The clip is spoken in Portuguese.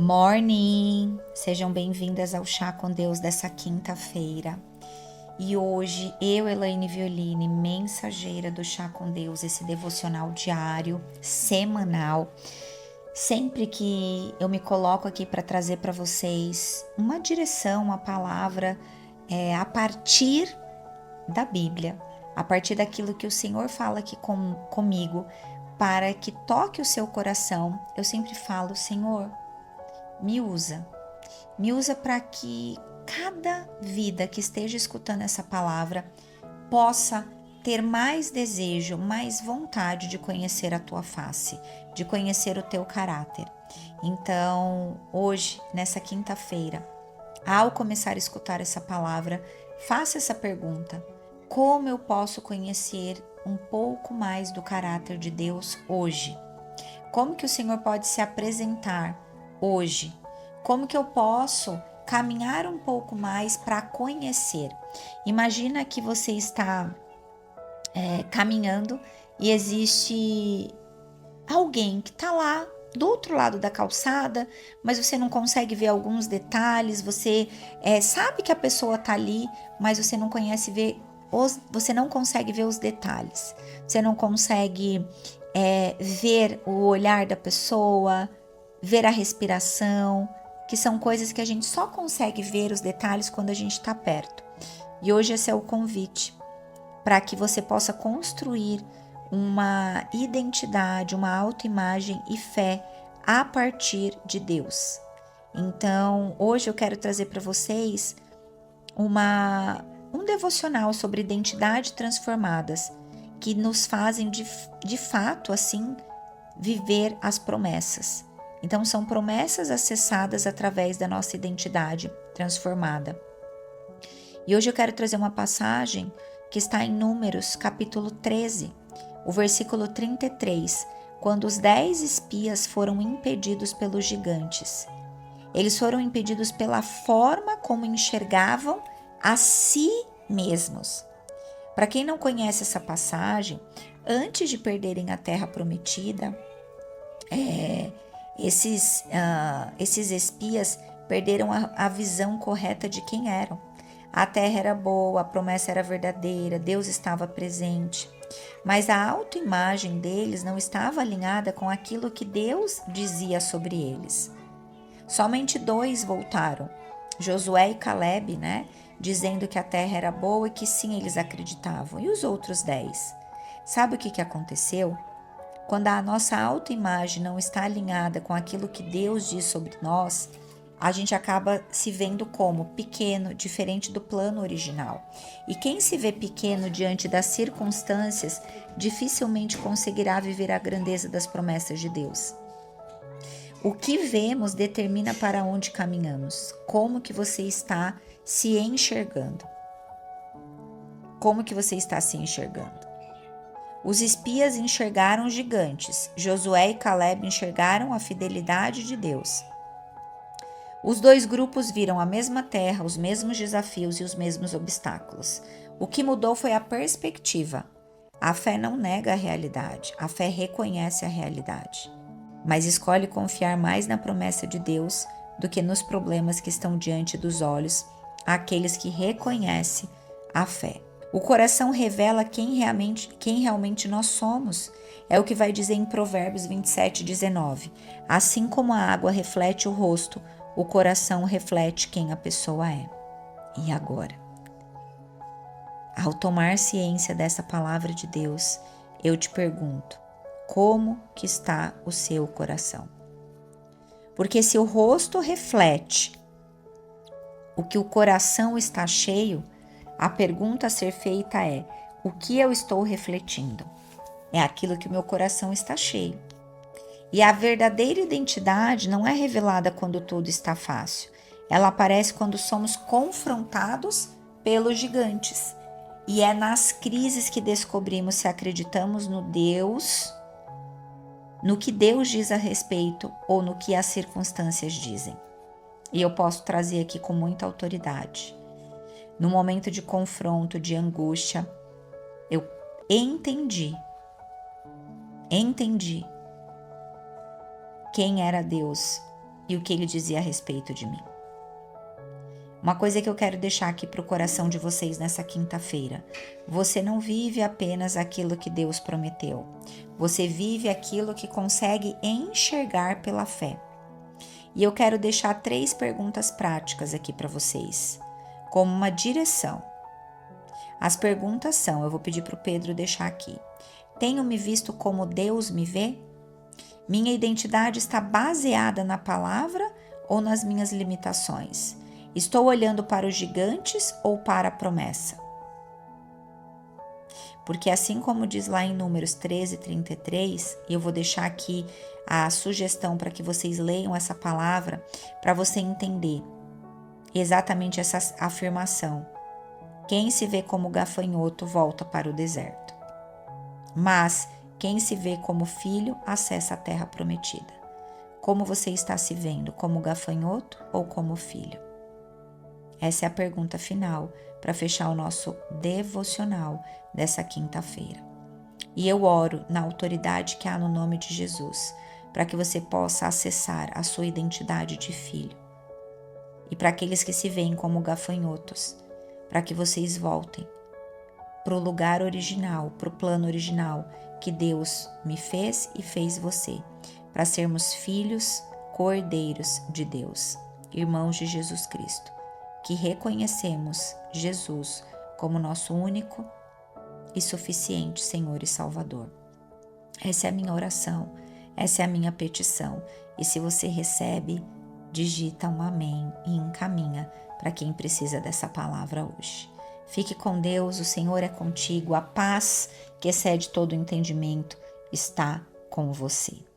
Morning! Sejam bem-vindas ao Chá com Deus dessa quinta-feira. E hoje, eu, Elaine Violine, mensageira do Chá com Deus, esse devocional diário, semanal, sempre que eu me coloco aqui para trazer para vocês uma direção, uma palavra, a partir da Bíblia, a partir daquilo que o Senhor fala aqui comigo, para que toque o seu coração, eu sempre falo, Senhor, me usa para que cada vida que esteja escutando essa palavra possa ter mais desejo, mais vontade de conhecer a tua face, de conhecer o teu caráter. Então, hoje, nessa quinta-feira, ao começar a escutar essa palavra, faça essa pergunta: como eu posso conhecer um pouco mais do caráter de Deus hoje? Como que o Senhor pode se apresentar hoje? Como que eu posso caminhar um pouco mais para conhecer? Imagina que você está caminhando e existe alguém que está lá do outro lado da calçada, mas você não consegue ver alguns detalhes, você sabe que a pessoa está ali, mas você não conhece ver você não consegue ver os detalhes, você não consegue ver o olhar da pessoa, ver a respiração, que são coisas que a gente só consegue ver os detalhes quando a gente está perto. E hoje esse é o convite para que você possa construir uma identidade, uma autoimagem e fé a partir de Deus. Então, hoje eu quero trazer para vocês um devocional sobre identidade transformadas, que nos fazem de fato assim viver as promessas. Então, são promessas acessadas através da nossa identidade transformada. E hoje eu quero trazer uma passagem que está em Números, capítulo 13, o versículo 33, quando os 10 espias foram impedidos pelos gigantes. Eles foram impedidos pela forma como enxergavam a si mesmos. Para quem não conhece essa passagem, antes de perderem a terra prometida, esses espias perderam a visão correta de quem eram. A terra era boa, a promessa era verdadeira, Deus estava presente. Mas a autoimagem deles não estava alinhada com aquilo que Deus dizia sobre eles. Somente 2 voltaram, Josué e Caleb, dizendo que a terra era boa e que sim, eles acreditavam. E os outros 10? Sabe o que aconteceu? Quando a nossa autoimagem não está alinhada com aquilo que Deus diz sobre nós, a gente acaba se vendo como pequeno, diferente do plano original. E quem se vê pequeno diante das circunstâncias, dificilmente conseguirá viver a grandeza das promessas de Deus. O que vemos determina para onde caminhamos. Como que você está se enxergando? Como que você está se enxergando? Os espias enxergaram gigantes. Josué e Caleb enxergaram a fidelidade de Deus. Os 2 grupos viram a mesma terra, os mesmos desafios e os mesmos obstáculos. O que mudou foi a perspectiva. A fé não nega a realidade, a fé reconhece a realidade, mas escolhe confiar mais na promessa de Deus do que nos problemas que estão diante dos olhos, aqueles que reconhecem a fé. O coração revela quem realmente nós somos. É o que vai dizer em Provérbios 27:19. Assim como a água reflete o rosto, o coração reflete quem a pessoa é. E agora? Ao tomar ciência dessa palavra de Deus, eu te pergunto, como que está o seu coração? Porque se o rosto reflete o que o coração está cheio, a pergunta a ser feita é: o que eu estou refletindo? É aquilo que o meu coração está cheio. E a verdadeira identidade não é revelada quando tudo está fácil. Ela aparece quando somos confrontados pelos gigantes. E é nas crises que descobrimos se acreditamos no que Deus diz a respeito ou no que as circunstâncias dizem. E eu posso trazer aqui com muita autoridade. No momento de confronto, de angústia, eu entendi quem era Deus e o que ele dizia a respeito de mim. Uma coisa que eu quero deixar aqui para o coração de vocês nessa quinta-feira. Você não vive apenas aquilo que Deus prometeu. Você vive aquilo que consegue enxergar pela fé. E eu quero deixar 3 perguntas práticas aqui para vocês, como uma direção. As perguntas são, eu vou pedir para o Pedro deixar aqui. Tenho me visto como Deus me vê? Minha identidade está baseada na palavra ou nas minhas limitações? Estou olhando para os gigantes ou para a promessa? Porque assim como diz lá em Números 13:33, e eu vou deixar aqui a sugestão para que vocês leiam essa palavra, para você entender exatamente essa afirmação. Quem se vê como gafanhoto volta para o deserto. Mas quem se vê como filho acessa a terra prometida. Como você está se vendo? Como gafanhoto ou como filho? Essa é a pergunta final para fechar o nosso devocional dessa quinta-feira. E eu oro na autoridade que há no nome de Jesus, para que você possa acessar a sua identidade de filho. E para aqueles que se veem como gafanhotos, para que vocês voltem para o lugar original, para o plano original que Deus me fez e fez você, para sermos filhos, cordeiros de Deus, irmãos de Jesus Cristo, que reconhecemos Jesus como nosso único e suficiente Senhor e Salvador. Essa é a minha oração, essa é a minha petição. E se você recebe, digita um amém e encaminha para quem precisa dessa palavra hoje. Fique com Deus, o Senhor é contigo, a paz que excede todo o entendimento está com você.